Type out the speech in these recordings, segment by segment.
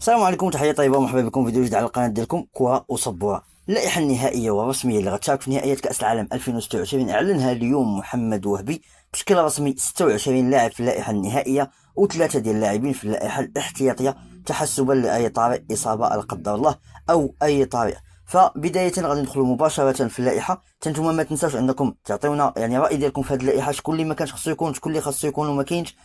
السلام عليكم، تحية طيبة ومرحبا بكم في فيديو جديد على القناة ديالكم كرة وصبورة. اللائحة النهائية والرسمية اللي غتشارك في نهائيات كأس العالم 2026 أعلنها اليوم محمد وهبي بشكل رسمي. 26 لاعب في اللائحة النهائية وثلاثة ديال اللاعبين في اللائحة الاحتياطية تحسبا لأي طارئ، إصابة لا قدر الله أو أي طارئ. فبداية غادي ندخلوا مباشرة في اللائحة. نتوما ما تنساوش انكم تعطيونا الرأي ديالكم في هذه اللائحة، شكون اللي ما كانش خصو يكون، شكون اللي خصو يكون وما كاينش.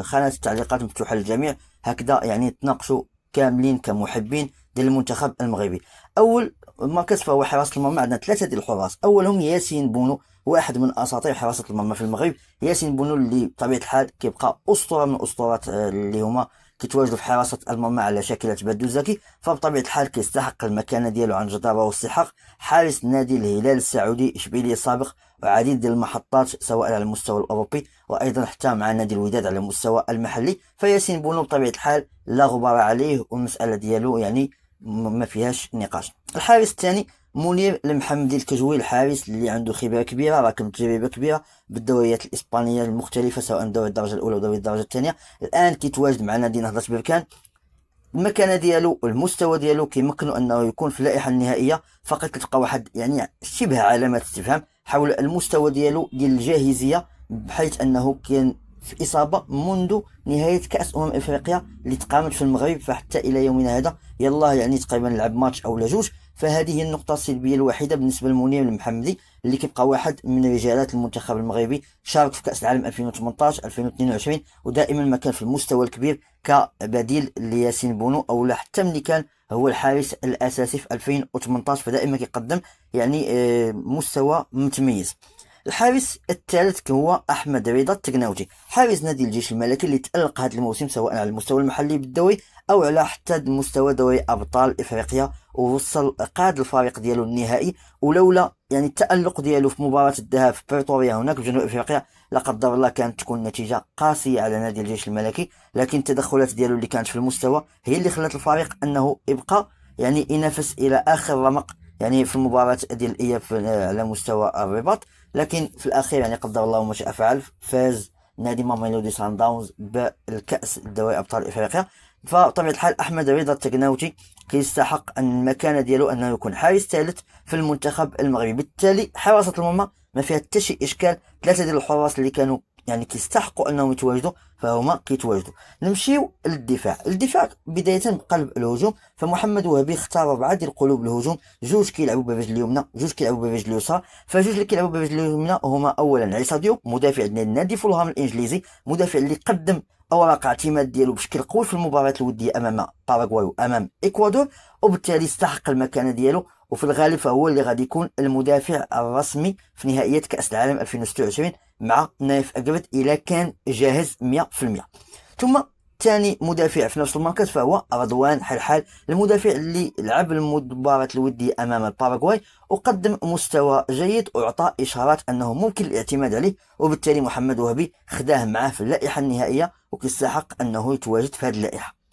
خانة التعليقات مفتوحة للجميع، هكذا تناقشوا كاملين كمحبين ديال المنتخب المغربي. اول مركز فهو حراسة المرمى. عندنا ثلاثة ديال الحراس، اولهم ياسين بونو، واحد من اساطير حراسة المرمى في المغرب. ياسين بونو اللي بطبيعة الحال كيبقى اسطورة من اسطورات اللي هما كيتواجدوا في حراسة المرمى على شاكلة بدو زكي، فبطبيعة الحال كيستحق المكانة ديالو عن جدارة واستحقاق. حارس نادي الهلال السعودي اشبيلية السابق وعديد ديال المحطات سواء على المستوى الاوروبي وايضا حتى مع نادي الوداد على المستوى المحلي. فياسين بونو بطبيعة الحال لا غبار عليه، والمسألة ديالو ما فيهاش نقاش. الحارس الثاني منير المحمدي الكجوي، الحارس اللي عنده خبرة كبيرة، راكم تجربة كبيرة بالدوريات الإسبانية المختلفة سواء دوري الدرجة الأولى ودوري الدرجة الثانية. الآن كيتواجد مع نادي نهضة بركان. المكانة ديالو والمستوى ديالو كيمكنوا انه يكون في اللائحة النهائية، فقط كتبقى واحد شبه علامة استفهام حول المستوى ديالو ديال الجاهزية، بحيث انه كان في إصابة منذ نهاية كأس إفريقيا اللي تقامت في المغرب، فحتى إلى يومنا هذا يلا تقريبا لعب ماتش أو لا جوج. فهذه هي النقطة السلبية الوحيدة بالنسبة لمنير المحمدي، اللي كيبقى واحد من رجالات المنتخب المغربي، شارك في كأس العالم 2018 2022 ودائما ما كان في المستوى الكبير كبديل لياسين بونو، او حتى ملي كان هو الحارس الاساسي في 2018، فدائما كيقدم مستوى متميز. الحارس الثالث هو احمد رضا التكناوجي، حارس نادي الجيش الملكي اللي تألق هذا الموسم سواء على المستوى المحلي بالدوري او على حتى مستوى دوري ابطال افريقيا، ووصل قاد الفريق ديالو النهائي. ولولا التألق ديالو في مباراة الذهاب في بريطوريا هناك في جنوب افريقيا لا قدر الله كانت تكون النتيجة قاسية على نادي الجيش الملكي، لكن التدخلات ديالو اللي كانت في المستوى هي اللي خلت الفريق انه يبقى ينافس الى اخر رمق في المباراة ديال الاياب على مستوى الرباط. لكن في الاخير قدر الله ما شاء فعل، فاز نادي ماميلودي سان داونز بالكأس دوري ابطال افريقيا. فطبيعة الحال احمد رضا التكناوتي كيستحق ان المكانة ديالو انه يكون حارس ثالث في المنتخب المغربي. بالتالي حراسة المرمى ما فيها حتى شي اشكال، ثلاثة ديال الحراس اللي كانوا كيستحقوا انهم يتواجدوا فهما كيتواجدوا. نمشيو للدفاع. الدفاع بداية بقلب الهجوم، فمحمد وهبي اختار 4 ديال قلوب الهجوم، جوج كيلعبوا بالرجل اليمنى، جوج كيلعبوا بالرجل اليسرى. فجوج اللي كيلعبوا بالرجل اليمنى هما اولا عيسى ديوب، مدافع ديال نادي فولهام الانجليزي، مدافع اللي قدم اوراق اعتماد ديالو بشكل قوي في المباريات الوديه امام باراغواي وامام اكوادور، وبالتالي استحق المكانه ديالو. وفي الغالب فهو اللي غادي يكون المدافع الرسمي في نهائيات كأس العالم 2026 مع نايف أجرد إلى كان جاهز 100%. ثم ثاني مدافع في نفس المركز فهو رضوان حلحال، المدافع اللي لعب المباراة الودية أمام الباراغواي وقدم مستوى جيد وأعطى إشارات أنه ممكن الاعتماد عليه، وبالتالي محمد وهبي خداه معاه في اللائحة النهائية وكيستحق أنه يتواجد في هذه اللائحة.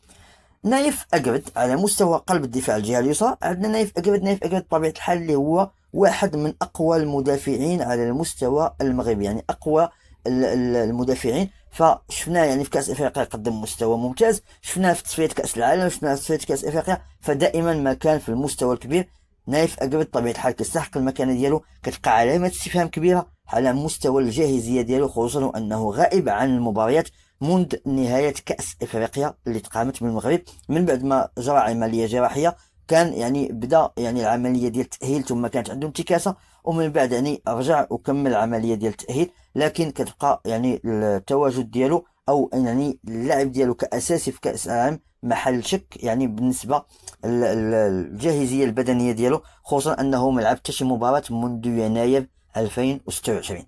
نايف أجرد على مستوى قلب الدفاع الجهة اليسرى، عندنا نايف أجرد بطبيعة الحال اللي هو واحد من أقوى المدافعين على المستوى المغربي، أقوى المدافعين. فشفناه في كأس إفريقيا قدم مستوى ممتاز، شفناه في تصفية كأس العالم، شفناه في تصفية كأس إفريقيا، فدائما ما كان في المستوى الكبير. نايف أجرد بطبيعة الحال كيستحق المكانة ديالو، كتبقى علامة استفهام كبيرة على مستوى الجاهزية ديالو، خصوصا أنه غائب عن المباريات منذ نهاية كأس إفريقيا اللي تقامت من المغرب من بعد ما جرى عملية جراحية. كان بدأ العملية ديال التأهيل، ثم كانت عنده انتكاسة، ومن بعد رجع وكمل العملية ديال التأهيل. لكن كتبقى التواجد ديالو أو اللعب ديالو كأساسي في كأس العالم محل شك بالنسبة الجاهزية البدنية ديالو، خصوصا أنه ما لعب حتى شي مباراة منذ يناير 2026.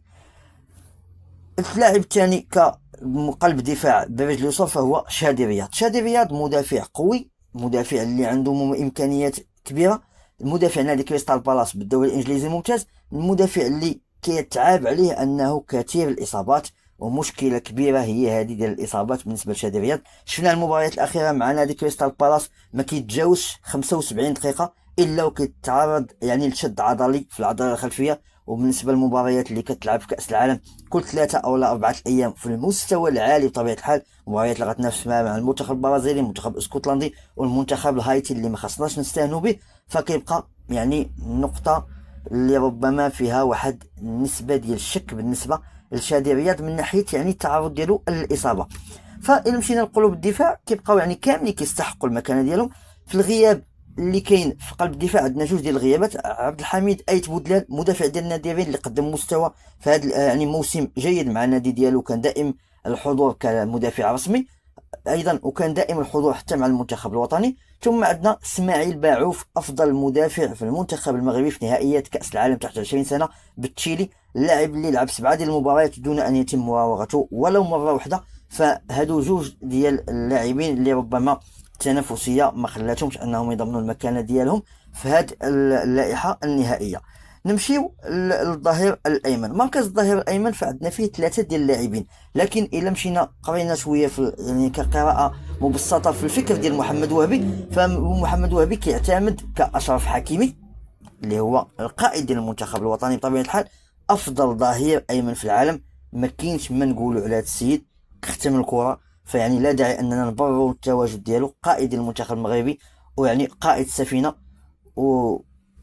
اللاعب الثاني كقلب دفاع برجل اليسار فهو شادي رياض. شادي رياض مدافع قوي، مدافع اللي عنده امكانيات كبيره، مدافع نادي كريستال بالاس بالدوري الانجليزي الممتاز، المدافع اللي كيتعاب عليه انه كثير الاصابات، ومشكله كبيره هي هذه ديال الاصابات بالنسبه لشادي رياض. شفنا المباريات الاخيره مع نادي كريستال بالاس ما كيتجاوزش 75 دقيقه الا وكيتعرض لشد عضلي في العضله الخلفيه، وبالنسبه للمباريات اللي كتلعب في كاس العالم كل 3 او 4 ايام في المستوى العالي بطبيعه الحال، مباريات اللي غتنافس مع المنتخب البرازيلي، المنتخب الاسكتلندي، والمنتخب الهايتي اللي ما خصناش نستهانوا به. فكيبقى يعني نقطه اللي ربما فيها واحد النسبه ديال الشك بالنسبه لشادي رياض من ناحيه يعني التعرض ديالو للاصابه. فإلا مشينا لقلوب الدفاع كيبقاو يعني كاملين كيستحقوا المكانه ديالهم. في الغياب اللي كاين في قلب الدفاع عندنا جوج ديال الغيابات، عبد الحميد ايت بودلال مدافع ديال النادي الريال اللي قدم مستوى في هذا يعني موسم جيد مع النادي ديالو، كان دائم الحضور كمدافع رسمي ايضا، وكان دائم الحضور حتى مع المنتخب الوطني. ثم عندنا اسماعيل باعوف افضل مدافع في المنتخب المغربي في نهائيات كاس العالم تحت 20 سنه بالتشيلي، اللاعب اللي لعب 7 ديال المباريات دون ان يتم مراوغته ولو مره واحده. فهادو جوج ديال اللاعبين اللي ربما التنافسيه ما خلاتهمش انهم يضمنوا المكانه ديالهم في هذه اللائحه النهائيه. نمشيو للظهير الايمن. مركز الظهير الايمن فعندنا فيه 3 ديال اللاعبين، لكن الا مشينا قرينا شويه في يعني كقراءه مبسطه في الفكر ديال محمد وهبي، فمحمد وهبي كيعتمد كاشرف حكيمي اللي هو القائد ديال المنتخب الوطني بطبيعه الحال، افضل ظهير ايمن في العالم. ما كاينش ما نقولوا على هذا السيد، ختم الكره، فيعني لا داعي اننا نبرروا التواجد ديالو، قائد المنتخب المغربي ويعني قائد السفينه، و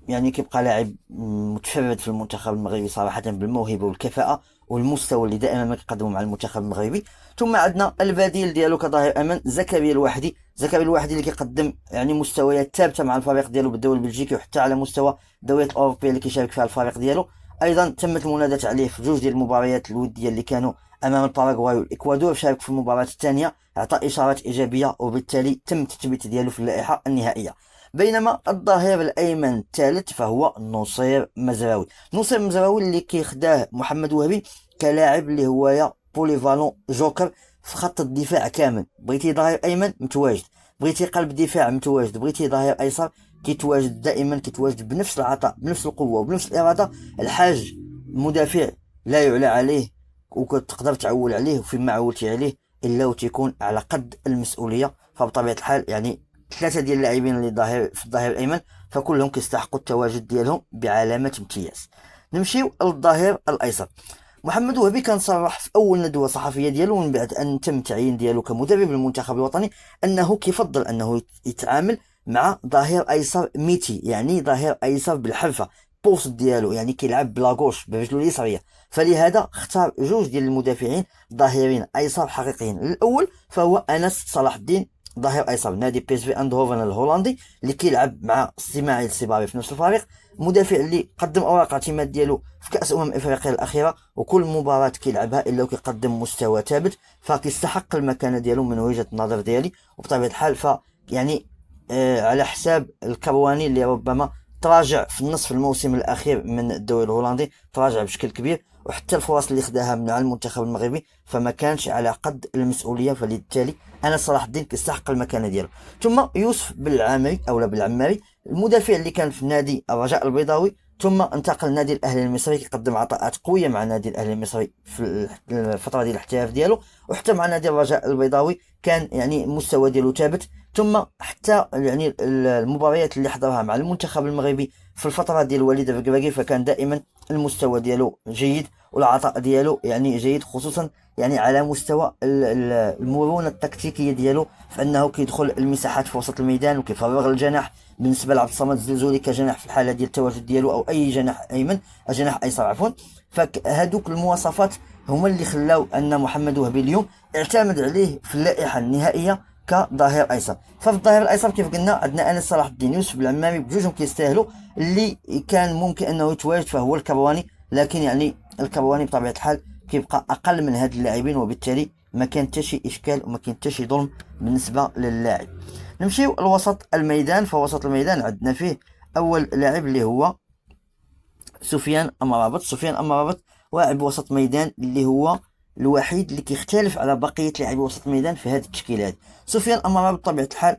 يعني كيبقى لاعب متفرد في المنتخب المغربي صراحة بالموهبة والكفاءة والمستوى اللي دائما ما كيقدمه مع المنتخب المغربي. ثم عندنا البديل ديالو كظهير أمن زكريا الواحدي، زكريا الواحدي اللي كيقدم يعني مستويات ثابتة مع الفريق ديالو بالدوري البلجيكي وحتى على مستوى الدوريات الأوروبية اللي كيشارك فيها الفريق ديالو. أيضا تمت المناداة عليه في جوج ديال المباريات الودية اللي كانوا أمام الباراغواي والإكوادور، شارك في المباراة الثانية أعطى إشارات إيجابية وبالتالي تم التثبيت ديالو في اللائحة النهائية. بينما الظهير الايمن الثالث فهو نصير مزراوي. نصير مزراوي اللي كيخداه محمد وهبي كلاعب اللي هو يا بوليفالون جوكر في خط الدفاع كامل، بغيتي ظهير ايمن متواجد، بغيتي قلب دفاع متواجد، بغيتي ظهير ايسر كيتواجد دائما، كيتواجد بنفس العطاء بنفس القوه وبنفس الاراده. الحاج مدافع لا يعلى عليه وكتقدر تعول عليه، وفيما ما عولتي عليه الا وتيكون على قد المسؤوليه. فبطبيعه الحال يعني 3 ديال اللاعبين اللي ظاهر في الظهير الايمن فكلهم كيستحقوا التواجد ديالهم بعلامه امتياز. نمشيو للظهير الايسر. محمد وهبي كان صرح في اول ندوه صحفيه ديالو من بعد ان تم تعيين ديالو كمدرب للمنتخب الوطني انه كيفضل انه يتعامل مع ظهير ايسر ميتي، يعني ظهير ايسر بالحرفه، بوست ديالو يعني كيلعب بلاغوش برجلو اليسريه. فلهذا اختار جوج ديال المدافعين ظاهرين ايسر حقيقيين. الاول فهو انس صلاح الدين، ظهير ايسر نادي بي اس في اندهوفن الهولندي اللي كيلعب مع اسماعيل السيباري في نفس الفريق، مدافع اللي قدم اوراق الاعتماد ديالو في كاس افريقيا الاخيره، وكل مباراه كيلعبها الا وكيقدم مستوى ثابت، فكيستحق المكانه ديالو من وجهه النظر ديالي. وبطبيعه الحال يعني على حساب الكرواني اللي ربما تراجع في النصف الموسم الاخير من الدوري الهولندي، تراجع بشكل كبير، وحتى الفرص اللي خداها مع المنتخب المغربي فما كانش على قد المسؤوليه، فلذلك انا صلاح الدين كيستحق المكانه ديالو. ثم يوسف بالعامري او لا بالعماري، المدافع اللي كان في نادي الرجاء البيضاوي ثم انتقل للنادي الاهلي المصري، كيقدم عطاءات قويه مع النادي الاهلي المصري في الفتره ديال الاحتراف ديالو، وحتى مع نادي الرجاء البيضاوي كان يعني المستوى ديالو ثابت. ثم حتى يعني المباريات اللي حضرها مع المنتخب المغربي في الفتره ديال وليد الركراكي فكان دائما المستوى ديالو جيد والعطاء ديالو يعني جيد، خصوصا يعني على مستوى المرونه التكتيكيه ديالو، فانه كيدخل المساحات في وسط الميدان وكيفرغ الجناح. بالنسبه لعبد الصمد الزلزولي كجناح في الحاله ديال التواجد ديالو، او اي جناح ايمن جناح ايسر عفوا، فهادوك المواصفات هما اللي خلاو ان محمد وهبي اليوم اعتمد عليه في اللائحه النهائيه كظهير ايسر. ففي الظهير الايسر كيف قلنا عندنا انس صلاح الدين، يوسف بالعمامي، بجوجهم كيستاهلوا. اللي كان ممكن انه يتواجد فهو الكرواني، لكن يعني الكرواني بطبيعه الحال كيبقى اقل من هاد اللاعبين، وبالتالي ما كان حتى شي اشكال وما كان حتى شي ظلم بالنسبه للاعب. نمشيو لوسط الميدان. فوسط الميدان عندنا فيه اول لاعب اللي هو سفيان امرابط. سفيان امرابط لاعب وسط ميدان اللي هو الوحيد اللي كيختلف على بقيه لاعبي وسط الميدان في هذه التشكيله هذه. سفيان امرابط بطبيعه الحال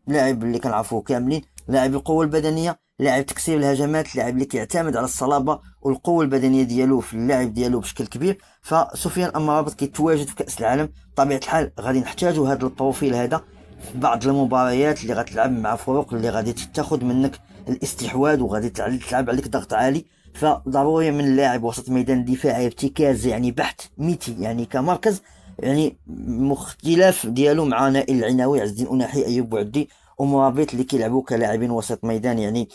لاعب اللي كنعرفوه كاملين، لاعب القوه البدنيه، لاعب تكسير الهجمات، لاعب اللي كيعتمد على الصلابه والقوه البدنيه ديالو في اللعب ديالو بشكل كبير. فسفيان امرابط كيتواجد في كاس العالم بطبيعه الحال غادي نحتاجوا هذا البروفيل هذا في بعض المباريات اللي غتلعب مع فرق اللي غادي تاخذ منك الاستحواذ وغادي تلعب عليك ضغط عالي. فضروري من لاعب وسط ميدان دفاعي ارتكاز يعني بحت ميتي يعني كمركز، يعني مختلف ديالو مع نائل العناوي، عز الدين أناحي، أيوب بوعدي ومرابط اللي كيلعبوا كلاعبين وسط ميدان يعني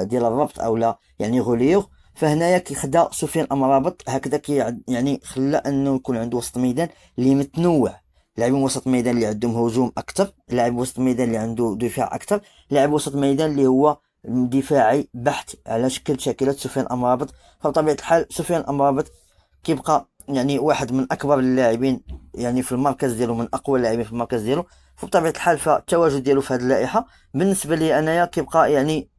ديال الربط او لا يعني غوليور. فهنايا كيخدا سفيان امرابط هكذا يعني خلى انه يكون عنده وسط ميدان اللي متنوع، لاعبين وسط ميدان اللي عندهم هجوم اكثر، لاعب وسط ميدان اللي عنده دفاع اكثر، لاعب وسط ميدان اللي هو دفاعي بحت على شكل شاكلة سفيان امرابط. فبطبيعة الحال سفيان امرابط كيبقى يعني واحد من اكبر اللاعبين يعني في المركز ديالو، من اقوى اللاعبين في المركز ديالو. فبطبيعة الحال فالتواجد ديالو في هذه اللائحة بالنسبة لي انايا كيبقى يعني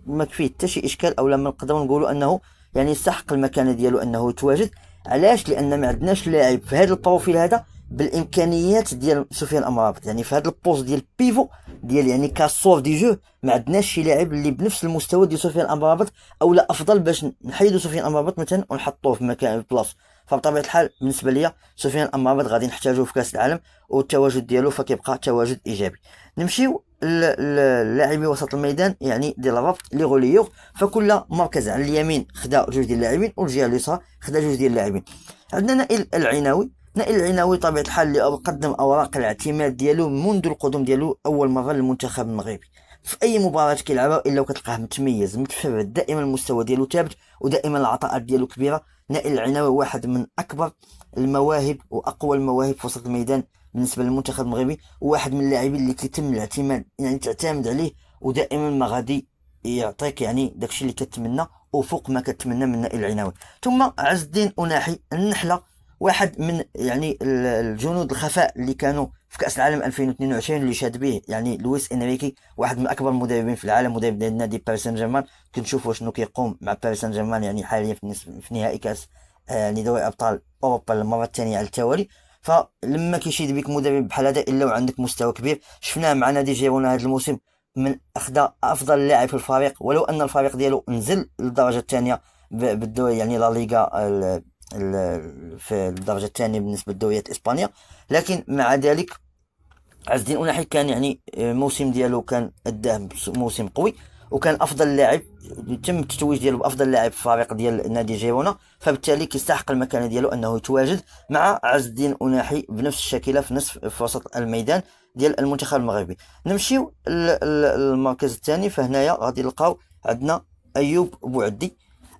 ما فيه حتى شي اشكال، او لما نقدروا نقولوا انه يعني يستحق المكانه ديالو انه يتواجد. علاش؟ لان ما عندناش لاعب في هذا البروفيل هذا بالامكانيات ديال سفيان امرابط، يعني في هذا البوست ديال بيفو ديال يعني كاسور دي جو ما عندناش شي لاعب اللي بنفس المستوى ديال سفيان امرابط، او لا افضل باش نحيدوا سفيان امرابط مثلا ونحطوه في مكان بلاص. فبطبيعه الحال بالنسبه ليا سفيان امرابط غادي نحتاجوه في كاس العالم، والتواجد ديالو فكيبقى تواجد ايجابي. نمشيو اللاعبين وسط الميدان يعني ديال الربط لي غوليور. فكل مركز على اليمين خدا جوج ديال اللاعبين، والجهه اليسرى خدا جوج ديال اللاعبين. عندنا نائل العناوي. نائل العناوي طبيعه الحال اللي قدم اوراق الاعتماد ديالو منذ القدوم ديالو اول مره للمنتخب المغربي. في اي مباراه كيلعبها الا وكتلقاه متميز متفرد، دائما المستوى ديالو ثابت ودائما العطاءات ديالو كبيره. نائل العناوي واحد من اكبر المواهب واقوى المواهب في وسط الميدان بالنسبه للمنتخب المغربي، وواحد من اللاعبين اللي كيتم الاعتماد يعني تعتمد عليه، ودائما ما غادي يعطيك يعني داكشي اللي كتمنى وفوق ما كتمنى من نائل العناوي. ثم عز الدين أناحي النحله، واحد من يعني الجنود الخفاء اللي كانوا في كاس العالم 2022 اللي شاد به يعني لويس انريكي، واحد من اكبر المدربين في العالم، مدرب ديال نادي باريس سان جيرمان. كنشوفوا شنو كيقوم مع باريس سان جيرمان يعني حاليا في نهائي كاس يعني دوري ابطال اوروبا للمره الثانيه على التوالي. فلما كيشيد بك مدرب بحال هذا الا وعندك مستوى كبير، شفناه مع نادي جيرونا هذا الموسم، من اخذ افضل لاعب في الفريق ولو ان الفريق ديالو نزل للدرجه الثانيه بالدوري يعني لا ليغا في الدرجه الثانيه بالنسبه لدوريات اسبانيا. لكن مع ذلك عز الدين أناحي كان يعني الموسم ديالو كان اداه موسم قوي، وكان افضل لاعب، تم التتويج ديالو بافضل لاعب في الفريق ديال نادي جيرونا. فبالتالي كيستحق المكانه ديالو انه يتواجد مع عز الدين أناحي بنفس الشكل في وسط الميدان ديال المنتخب المغربي. نمشيو للمركز الثاني. فهنايا غادي نلقاو عندنا ايوب بوعدي.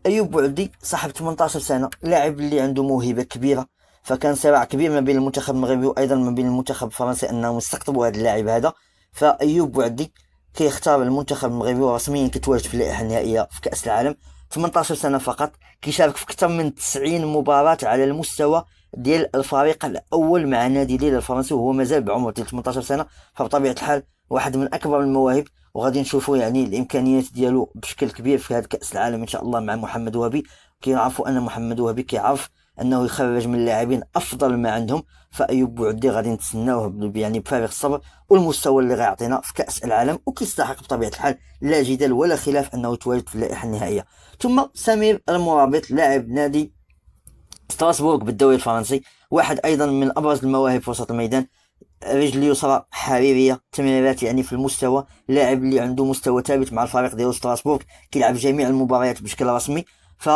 ايوب بوعدي صاحب 18 سنه، لاعب اللي عنده موهبه كبيره. فكان صراع كبير ما بين المنتخب المغربي وايضا ما بين المنتخب الفرنسي انهم يستقطبوا هذا اللاعب هذا. فايوب بوعدي كيختار المنتخب المغربي ورسميا كيتواجد في اللائحه النهائيه في كاس العالم. 18 سنه فقط، كيشارك في اكثر من 90 مباراه على المستوى ديال الفريق الاول مع نادي ليل الفرنسي، وهو مازال بعمر ديال 18 سنه. فبطبيعه الحال واحد من اكبر المواهب، وغادي نشوفوا يعني الامكانيات ديالو بشكل كبير في هذا كاس العالم ان شاء الله مع محمد وهبي. كيعرفوا ان محمد وهبي كيعرف انه يخرج من اللاعبين افضل ما عندهم. فايوب بوعدي غادي نتسناوه يعني بفارغ الصبر، والمستوى اللي غيعطينا في كاس العالم، وكيستحق بطبيعه الحال لا جدال ولا خلاف انه يتواجد في اللائحه النهائيه. ثم سمير المرابط، لاعب نادي ستراسبورغ بالدوري الفرنسي، واحد ايضا من ابرز المواهب في وسط الميدان. رجل اليسرى حريريه، تمريرات يعني في المستوى، لاعب اللي عنده مستوى ثابت مع الفريق ديالو ستراسبورغ، كيلعب جميع المباريات بشكل رسمي. ف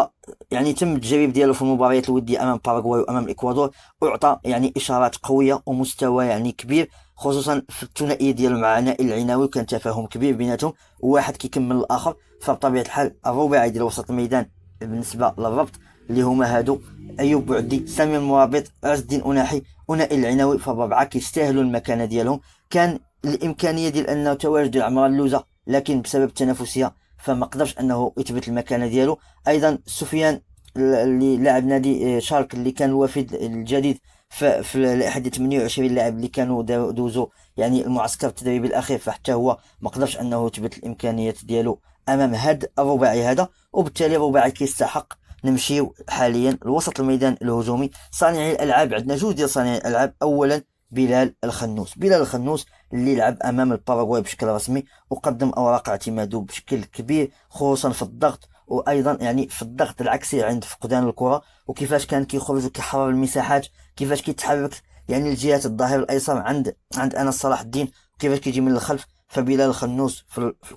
يعني تم التجريب ديالو في المباريات الوديه امام باراغواي وامام الاكوادور، واعطى يعني اشارات قويه ومستوى يعني كبير، خصوصا في الثنائيه ديالو مع نائل العناوي، وكان تفاهم كبير بيناتهم، وواحد كيكمل الاخر. فبطبيعه الحال الرباعي ديال وسط الميدان بالنسبه للربط اللي هما هادو ايوب بوعدي، سامي المرابط، عز الدين أناحي، ونائل العناوي، فالربعه كيستاهلوا المكانه ديالهم. كان الامكانيه ديال انه تواجد عمران لوزه، لكن بسبب التنافسيه فما قدرش انه يثبت المكانه ديالو. ايضا سفيان اللي لاعب نادي شالك اللي كان الوافد الجديد في لائحه 28 لاعب اللي كانوا دوزوا يعني المعسكر التدريبي الاخير، فحتى هو ما قدرش انه يثبت الامكانيات ديالو امام هاد الرباعي هذا. وبالتالي الرباعي كيستحق. نمشيو حاليا لوسط الميدان الهجومي. صانعي الالعاب عندنا جوج ديال صانعي الالعاب. اولا بلال الخنوس. بلال الخنوس اللي لعب امام الباراغواي بشكل رسمي، وقدم اوراق اعتماده بشكل كبير، خصوصا في الضغط، وايضا يعني في الضغط العكسي عند فقدان الكره، وكيفاش كان كيخرج وكيحرر المساحات، كيفاش كيتحرك يعني لجهه الظهير الايسر عند انس صلاح الدين، وكيفاش كيجي من الخلف. فبلال الخنوس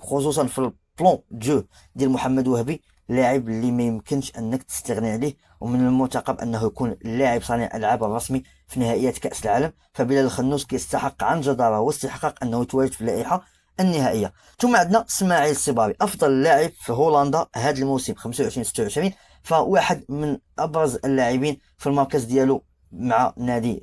خصوصا في بلون جو ديال محمد وهبي لاعب اللي ما يمكنش انك تستغني عليه، ومن المرتقب انه يكون لاعب صانع العاب الرسمي في نهائيات كاس العالم. فبلال الخنوس كيستحق عن جداره واستحقاق انه يتواجد في اللائحه النهائيه. ثم عندنا اسماعيل الصباري، افضل لاعب في هولندا هذا الموسم 25 26، فواحد من ابرز اللاعبين في المركز ديالو مع نادي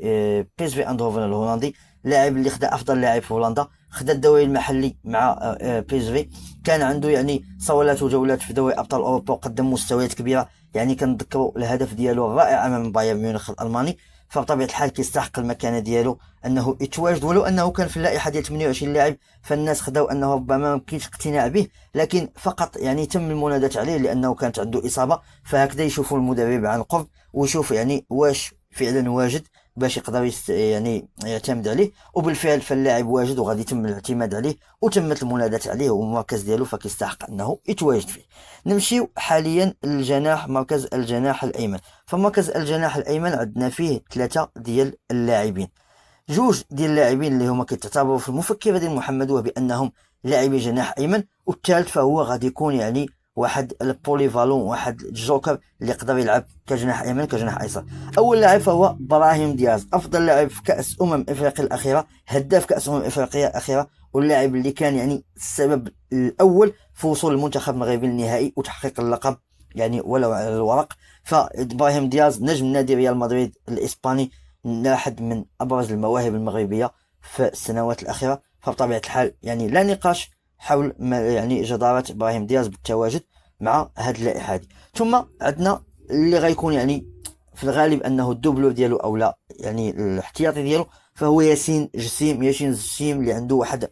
بي اس في اندهوفن الهولندي. لاعب اللي خدا افضل لاعب في هولندا، خدا الدوري المحلي مع بي اس في، كان عنده يعني صولات وجولات في دوري ابطال اوروبا وقدم مستويات كبيره. يعني كنذكروا الهدف ديالو الرائع امام بايرن ميونخ الالماني. فبطبيعه الحال كيستحق المكانه ديالو انه يتواجد، ولو انه كان في اللائحه ديال 28 لاعب، فالناس خداو انه ربما ما يمكنش اقتناع به، لكن فقط يعني تم المناداه عليه لانه كانت عنده اصابه. فهكذا يشوفوا المدرب عن قرب ويشوف يعني واش فعلا واجد باش يقدر يعني يعتمد عليه. وبالفعل فاللاعب واجد وغادي يتم الاعتماد عليه، وتمت المناداة عليه والمركز ديالو فكيستحق انه يتواجد فيه. نمشيو حاليا للجناح، مركز الجناح الايمن. فمركز الجناح الايمن عندنا فيه ثلاثة ديال اللاعبين، جوج ديال اللاعبين اللي هما كيتعتبروا في المفكره ديال محمد وهبي بانهم لاعبي جناح ايمن، والثالث فهو غادي يكون يعني واحد البوليفالون، واحد الجوكر اللي يقدر يلعب كجناح ايمن كجناح ايسر. اول لاعب فهو براهيم دياز، افضل لاعب في كاس افريقيا الاخيره، هداف كاس افريقيا الاخيره، واللاعب اللي كان يعني السبب الاول في وصول المنتخب المغربي للنهائي وتحقيق اللقب يعني ولو على الورق. فابراهيم دياز نجم نادي ريال مدريد الاسباني، واحد من ابرز المواهب المغربيه في السنوات الاخيره. فبطبيعه الحال يعني لا نقاش حول ما يعني جدارة ابراهيم دياز بالتواجد مع هاد اللائحه هذه. ثم عندنا اللي غيكون يعني في الغالب انه الدوبلو ديالو او لا يعني الاحتياطي ديالو، فهو ياسين جسيم اللي عنده واحد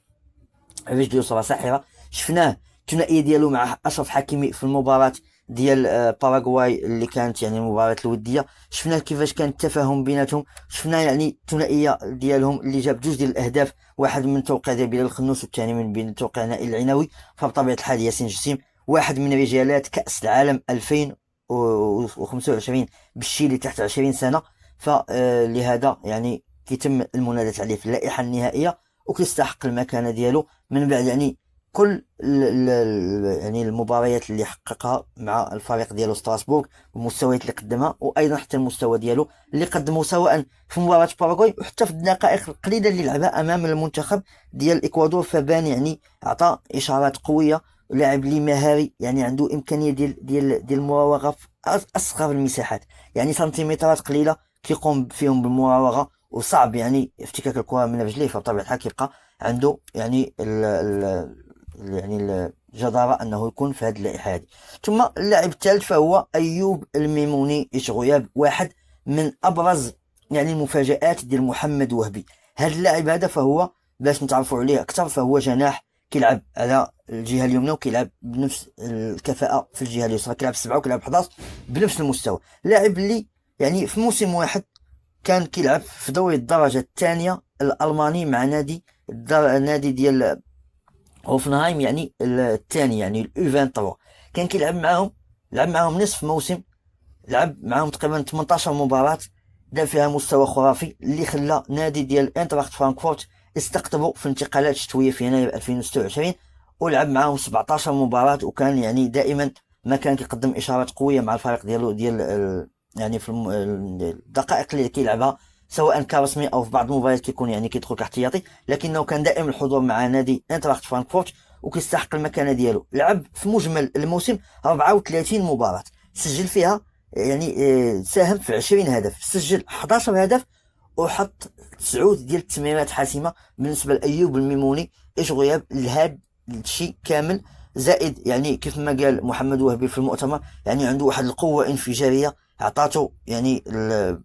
رجل يسرى ساحره. شفناه الثنائيه ديالو مع اشرف حكيمي في المباراه ديال باراغواي اللي كانت يعني المباراه الوديه، شفنا كيفاش كان التفاهم بيناتهم، شفنا يعني الثنائيه ديالهم اللي جاب جوج ديال الاهداف، واحد من توقيع ديال بلال الخنوس والثاني من بين توقيع نائل العناوي. فبطبيعه الحال ياسين جسيم واحد من رجالات كاس العالم 2025 بالشيلي تحت 20 سنه. فلهذا يعني كيتم المناداة عليه في اللائحه النهائيه وكيستحق المكانه ديالو من بعد يعني كل يعني المباريات اللي حققها مع الفريق ديالو ستراسبورغ والمستويات اللي قدمها، وايضا حتى المستوى ديالو اللي قدمه سواء في مباراه باراغواي وحتى في الدقائق القليله اللي لعبها امام المنتخب ديال الاكوادور. فبان يعني عطى اشارات قويه، لاعب لي مهاري، يعني عنده امكانيه ديال المراوغه في اصغر المساحات، يعني سنتيمترات قليله كيقوم فيهم بالمراوغه، وصعب يعني افتكاك الكره من رجليه. فبطبيعه الحال كيبقى عنده يعني يعني الجدارة أنه يكون في هذه اللائحة هذه. ثم اللاعب الثالث فهو أيوب الميموني إيش غياب، واحد من أبرز يعني المفاجآت ديال محمد وهبي. هذا اللاعب هذا فهو باش نتعرفوا عليه أكثر فهو جناح كيلعب على الجهة اليمنى وكيلعب بنفس الكفاءة في الجهة اليسرى، كيلعب 7 وكيلعب 11 بنفس المستوى. لاعب اللي يعني في موسم واحد كان كيلعب في دوري الدرجة الثانية الألماني مع نادي ديال هوفنهايم يعني الثاني يعني اليو 23، كان كيلعب معاهم، لعب معاهم نصف موسم، لعب معاهم تقريبا 18 مباراة، دار فيها مستوى خرافي اللي خلى نادي ديال انتراخت فرانكفورت استقطبوا في انتقالات شتوية في يناير 2026، ولعب معاهم 17 مباراة، وكان يعني دائما ما كان كيقدم اشارات قوية مع الفريق ديالو ديال يعني في الدقائق اللي كيلعبها سواء كرسمي او في بعض المباريات كيكون يعني كيدخل كاحتياطي، لكنه كان دائم الحضور مع نادي انتراخت فرانكفورت وكيستحق المكانه ديالو. لعب في مجمل الموسم 34 مباراه، سجل فيها يعني ساهم في 20 هدف، سجل 11 هدف، وحط 9 ديال التمريرات حاسمه. بالنسبه لايوب الميموني ايش غياب لهذا الشيء كامل، زائد يعني كيف ما قال محمد وهبي في المؤتمر يعني عنده واحد القوه انفجاريه عطاته يعني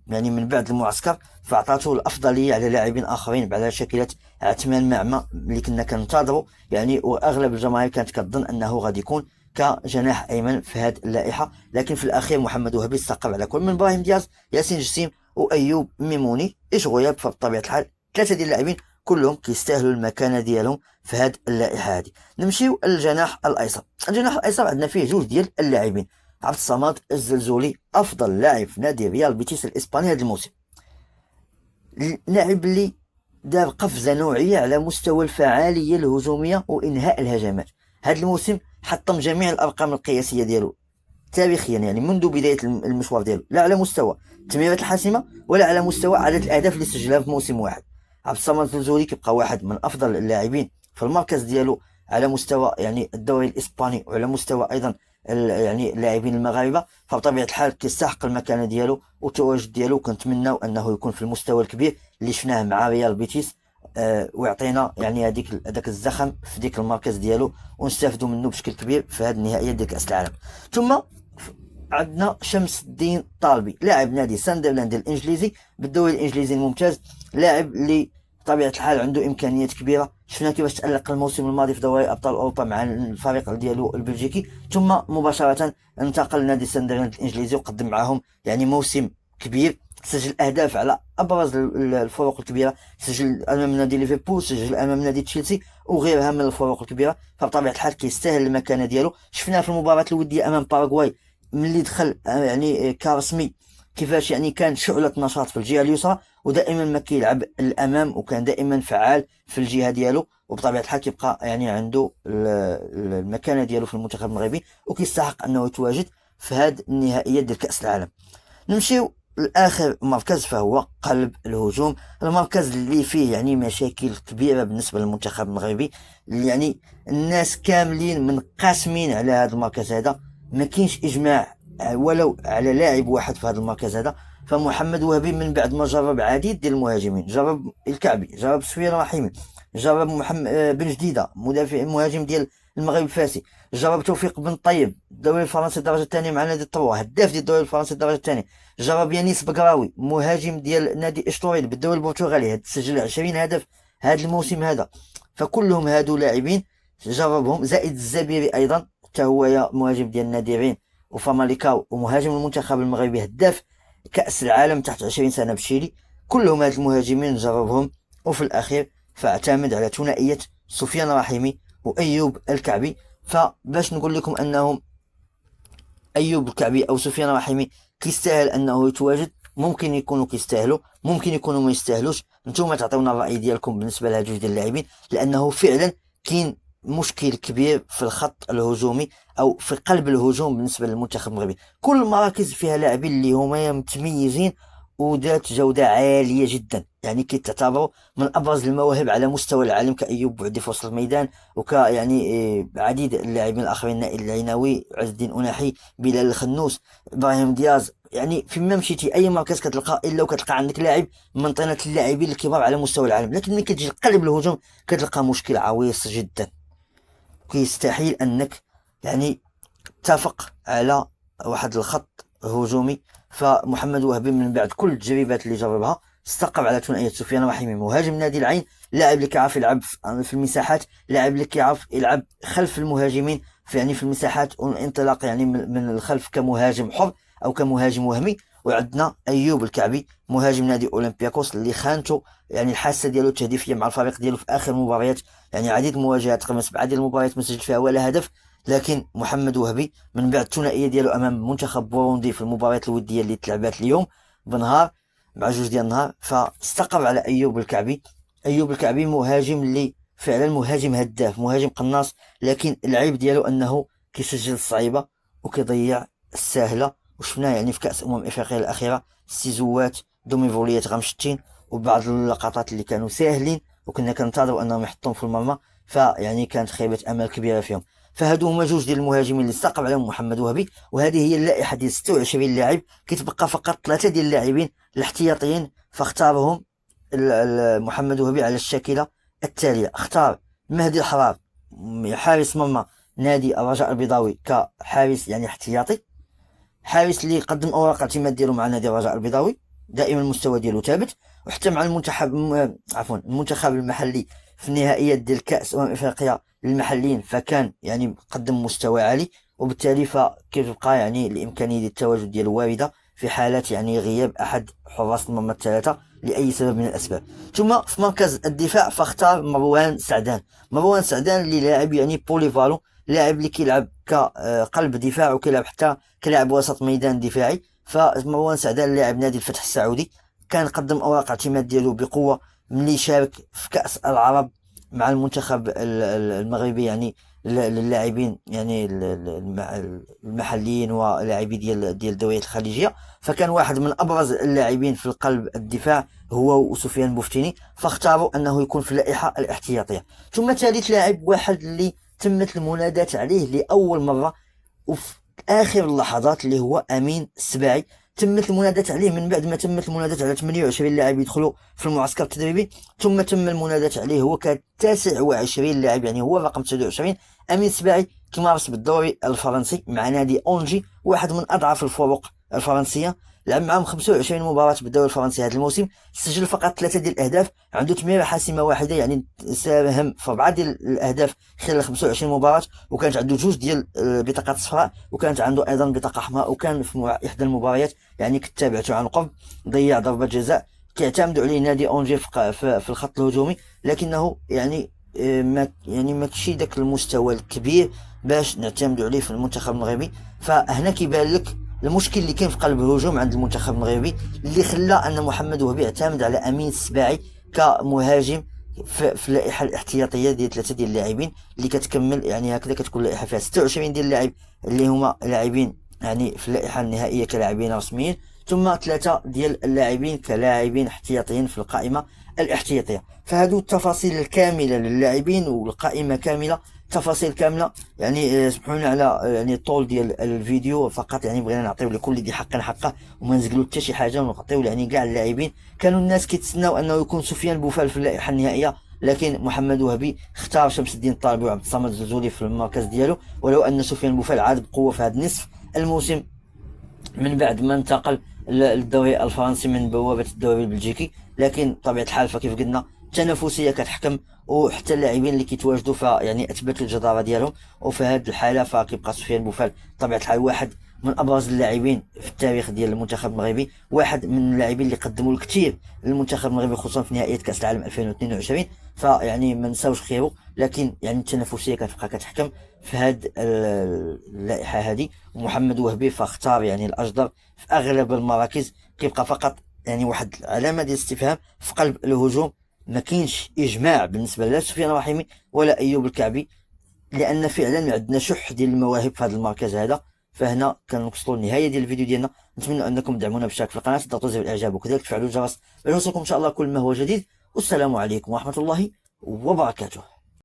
يعني من بعد المعسكر، فعطاته الافضليه على لاعبين اخرين على شكله عثمان معمى اللي كنا كننتظروا يعني، واغلب الجماهير كانت كتظن انه غادي يكون كجناح ايمن في هذه اللائحه. لكن في الاخير محمد وهبي استقر على كل من ابراهيم دياز، ياسين جسيم، وايوب ميموني ايش غياب. فبطبيعه الحال ثلاثه ديال اللاعبين كلهم كيستاهلوا المكانه ديالهم في هذه اللائحه هذه. نمشيو للجناح الايسر. الجناح الايسر عندنا فيه جوج ديال اللاعبين، عبد الصمد الزلزولي افضل لاعب في نادي ريال بيتيس الاسباني هذا الموسم، اللاعب اللي دار قفزه نوعيه على مستوى الفعاليه الهجوميه وانهاء الهجمات. هذا الموسم حطم جميع الارقام القياسيه ديالو تاريخيا، يعني منذ بدايه المشوار ديالو، لا على مستوى التمريرات الحاسمه ولا على مستوى عدد الاهداف اللي سجلها في موسم واحد. عبد الصمد الزوري كيبقى واحد من افضل اللاعبين في المركز ديالو على مستوى يعني الدوري الاسباني، وعلى مستوى ايضا يعني اللاعبين المغاربه، فبطبيعه الحال كيستحق المكانه ديالو والتواجد ديالو. كنتمناو انه يكون في المستوى الكبير اللي شفناه مع ريال بيتيس، ويعطينا يعني هذاك الزخم في ديك المركز ديالو، ونستافدوا منه بشكل كبير في هذه النهائيات ديال كاس العالم. ثم عندنا شمس الدين طالبي، لاعب نادي ساندرلاند الانجليزي بالدوري الانجليزي الممتاز، لاعب اللي بطبيعه الحال عنده امكانيات كبيره. شفنا كيفاش تالق الموسم الماضي في دوري ابطال اوروبا مع الفريق ديالو البلجيكي، ثم مباشره انتقل لنادي ساندرلاند الانجليزي وقدم معهم يعني موسم كبير، سجل اهداف على ابرز الفروق الكبيره، سجل امام نادي ليفربول، سجل امام نادي تشيلسي وغيرها من الفروق الكبيره، فبطبيعه الحال كيستاهل المكانه ديالو. شفناه في المباراه الوديه امام باراغواي ملي دخل يعني كرسمي، كيفاش يعني كان شعلة نشاط في الجهة اليسرى، ودائما ما كيلعب الامام، وكان دائما فعال في الجهة ديالو، وبطبيعة الحال كيبقى يعني عنده المكانة ديالو في المنتخب المغربي، وكيستحق انه يتواجد في هذه النهائيات ديال كأس العالم. نمشيو لآخر مركز فهو قلب الهجوم، المركز اللي فيه يعني مشاكل كبيرة بالنسبة للمنتخب المغربي، يعني الناس كاملين منقسمين على هذا المركز هذا، ما كاينش اجماع ولو على لاعب واحد في هذا المركز هذا. فمحمد وهبي من بعد ما جرب عديد ديال المهاجمين، جرب الكعبي، جرب سفيان رحيمي، جرب محمد بن جديده مدافع مهاجم ديال المغرب الفاسي، جرب توفيق بن طيب الدوري الفرنسي الدرجه الثانيه مع نادي الطوا، هداف ديال الدوري الفرنسي الدرجه الثانيه، جرب يانيس بقراوي مهاجم ديال نادي اشتوريل بالدوري البرتغالي، سجل 20 هدف هذا الموسم هذا. فكلهم هادو لاعبين جربهم، زائد الزبيري ايضا حتى هو مهاجم ديال نادي رين وفاماليكاو ومهاجم المنتخب المغربي هداف كأس العالم تحت 20 سنة بشيلي. كلهم هاد المهاجمين جربهم، وفي الأخير فاعتمد على ثنائية سفيان رحيمي وأيوب الكعبي. فباش نقول لكم أنهم أيوب الكعبي أو سفيان رحيمي كيستاهل أنه يتواجد، ممكن يكونوا كيستاهلوا، ممكن يكونوا ما يستاهلوش، نتوما تعطيونا الرأي ديالكم بالنسبة لهاد جوج ديال اللاعبين، لأنه فعلا كاين مشكل كبير في الخط الهجومي او في قلب الهجوم بالنسبه للمنتخب المغربي. كل المراكز فيها لاعبين اللي هما متميزين وذات جوده عاليه جدا، يعني كيتعتبروا من ابرز المواهب على مستوى العالم، كايوب بوعدي في وسط الميدان، وك يعني عديد اللاعبين الاخرين، نائل العناوي، عز الدين اناحي، بلال الخنوس، ابراهيم دياز. يعني فيما مشيتي اي مركز كتلقى الا وكتلقى عندك لاعب من طينه اللاعبين الكبار على مستوى العالم، لكن ملي كتجي لقلب الهجوم كتلقى مشكل عويص جدا، كيستحيل انك يعني تتفق على واحد الخط هجومي. فمحمد وهبي من بعد كل التجربات اللي جربها استقر على ثنائية سفيان رحيمي مهاجم نادي العين، لاعب اللي كيعرف يلعب في المساحات، لاعب اللي كيعرف يلعب خلف المهاجمين في يعني في المساحات والانطلاق يعني من الخلف كمهاجم حر او كمهاجم وهمي. وعندنا ايوب الكعبي مهاجم نادي اولمبياكوس اللي خانته يعني الحاسه ديالو التهديفيه مع الفريق ديالو في اخر مباريات، يعني عديد المواجهات تقريبا 7 ديال المباريات ما سجل فيها ولا هدف. لكن محمد وهبي من بعد الثنائيه ديالو امام منتخب بوروندي في المباريات الوديه اللي تلعبات اليوم بنهار مع جوج ديال النهار، فاستقر على ايوب الكعبي. ايوب الكعبي مهاجم اللي فعلا مهاجم هداف، مهاجم قناص، لكن العيب ديالو انه كيسجل الصعيبه وكيضيع الساهله، وشفناه يعني في كاس افريقيا الاخيره، سيزوات دومي فوليات غمشتين وبعض اللقطات اللي كانوا ساهلين وكنا كننتظروا انهم يحطوهم في المرمى، فيعني كانت خيبه امل كبيره فيهم. فهادو هما جوج ديال المهاجمين اللي استقر عليهم محمد وهبي، وهذه هي اللائحه ديال 26 لاعب، كيتبقى فقط 3 ديال اللاعبين الاحتياطيين، فاختارهم محمد وهبي على الشاكله التاليه. اختار مهدي الحرار حارس مرمى نادي الرجاء البيضاوي كحارس يعني احتياطي، حارس اللي قدم اوراق اعتماد ديالو مع نادي الرجاء البيضاوي، دائما المستوى ديالو ثابت، وحتى مع المنتخب المحلي في النهائيات ديال كاس افريقيا للمحليين فكان يعني قدم مستوى عالي، وبالتالي فكيبقى يعني الامكانيه ديال التواجد ديالو وارده في حالات يعني غياب احد حراس المرمى الثلاثه لاي سبب من الاسباب. ثم في مركز الدفاع فاختار مروان سعدان، مروان سعدان اللي لاعب يعني بوليفالو، لاعب اللي كيلعب كقلب دفاع وكيلعب حتى كلاعب وسط ميدان دفاعي. فمروان سعدان لاعب نادي الفتح السعودي، كان قدم اوراق اعتماد ديالو بقوه ملي شارك في كاس العرب مع المنتخب المغربي، يعني للاعبين يعني المحليين ولاعبي ديال الدوريات الخليجيه. فكان واحد من ابرز اللاعبين في القلب الدفاع هو سفيان بوفتيني، فاختاروا انه يكون في اللائحه الاحتياطيه. ثم ثالث لاعب، واحد اللي تمت المناداة عليه لاول مره وفي اخر اللحظات، اللي هو امين السباعي. تمت المناداة عليه من بعد ما تمت المناداة على 28 لاعب يدخلوا في المعسكر التدريبي، ثم تم المناداة عليه. هو كان 29 لاعب، يعني هو رقم 29. امين السباعي كيمارس بالدوري الفرنسي مع نادي اونجي، واحد من اضعف الفرق الفرنسيه. لعب معهم 25 مباراة بالدوري الفرنسي هذا الموسم، سجل فقط 3 ديال الاهداف، عنده تمريره حاسمه واحده، يعني ساهم في 4 ديال الاهداف خلال 25 مباراة، وكانت عنده جوج ديال البطاقات الصفراء، وكانت عنده ايضا بطاقه حمراء. وكان في احدى المباريات، يعني كنت تابعته عن قرب، ضيع ضربه جزاء كيعتمدوا عليه نادي اونجي في الخط الهجومي، لكنه يعني ما كشي داك المستوى الكبير باش نعتمدوا عليه في المنتخب المغربي. فهنا كيبان لك المشكل اللي كاين في قلب الهجوم عند المنتخب المغربي، اللي خلى ان محمد وهبي اعتمد على امين السباعي كمهاجم في اللائحه الاحتياطيه ديال 3 ديال اللاعبين اللي كتكمل. يعني هكذا كتكون اللائحه فيها 26 ديال اللاعب اللي هما لاعبين يعني في اللائحه النهائيه كلاعبين رسميين، ثم 3 ديال اللاعبين كلاعبين احتياطيين في القائمه الاحتياطيه. فهذو التفاصيل الكامله للاعبين والقائمه كامله، تفاصيل كامله. يعني سمحوا لنا على يعني الطول ديال الفيديو فقط، يعني بغينا نعطيو لكل ذي حق حقه وما نزقلو حتى شي حاجه، ونعطيو يعني كاع اللاعبين. كانوا الناس كيتسناو انه يكون سفيان بوفال في اللائحه النهائيه، لكن محمد وهبي اختار شمس الدين الطالبي وعبد الصمد الزلزولي في المركز ديالو، ولو ان سفيان بوفال عاد بقوه في هذا النصف الموسم من بعد ما انتقل للدوري الفرنسي من بوابه الدوري البلجيكي. لكن بطبيعه الحال فكيف قلنا التنافسيه كتحكم، وحتى اللاعبين اللي كيتواجدوا يعني اثبتوا الجداره ديالهم. وفي هذه الحاله فكيبقى سفيان بوفال بطبيعه الحال واحد من ابرز اللاعبين في التاريخ ديال المنتخب المغربي، واحد من اللاعبين اللي قدموا الكثير للمنتخب المغربي خصوصا في نهائيات كاس العالم 2022. فيعني ما نساوش خيره، لكن يعني التنافسيه كتبقى كتحكم في هذه اللائحه هذه. ومحمد وهبي فاختار يعني الاجدر في اغلب المراكز. كيبقى فقط يعني واحد علامه ديال الاستفهام في قلب الهجوم، ما كاينش اجماع بالنسبه لا سفيان رحيمي ولا ايوب الكعبي، لان فعلا عندنا شح ديال المواهب في هذا المركز هذا. فهنا كنوصلوا للنهايه ديال الفيديو ديالنا، نتمنى انكم تدعمونا بالاشتراك في القناه، تضغطوا زر الاعجاب وكذلك تفعلوا الجرس ليوصلكم ان شاء الله كل ما هو جديد. والسلام عليكم ورحمه الله وبركاته.